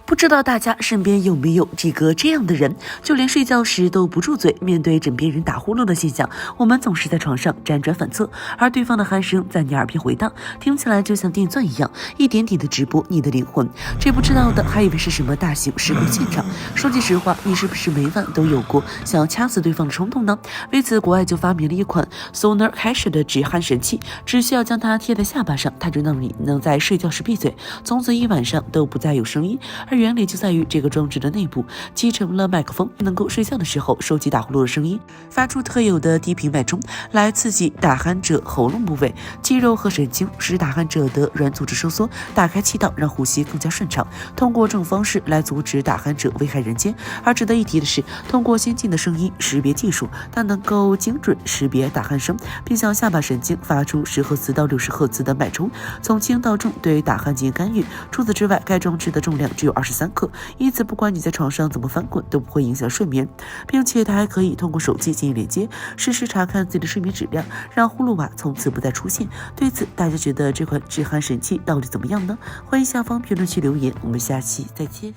不知道大家身边有没有这样的人，就连睡觉时都不住嘴，面对枕边人打呼噜的现象，我们总是在床上辗转反侧，而对方的鼾声在你耳边回荡，听起来就像电钻一样，一点点的直播你的灵魂。这不知道的还以为是什么大型事故现场。说句实话，你是不是每晚都有过想要掐死对方的冲动呢？为此，国外就发明了一款 Sonar Cash 的止鼾神器，只需要将它贴在下巴上，它就让你能在睡觉时闭嘴，从此一晚上都不再有声音。而原理就在于这个装置的内部集成了麦克风，能够睡觉的时候收集打呼噜的声音，发出特有的低频脉冲，来刺激打鼾者喉咙部位、肌肉和神经，使打鼾者的软组织收缩，打开气道，让呼吸更加顺畅。通过这种方式来阻止打鼾者危害人间。而值得一提的是，通过先进的声音识别技术，它能够精准识别打鼾声，并向下巴神经发出10赫兹到60赫兹的脉冲，从轻到重对打鼾进行干预。除此之外，该装置的重量只有23克，因此不管你在床上怎么翻滚都不会影响睡眠，并且它还可以通过手机进行连接，实时查看自己的睡眠质量，让呼噜娃从此不再出现。对此，大家觉得这款止鼾神器到底怎么样呢？欢迎下方评论区留言，我们下期再见。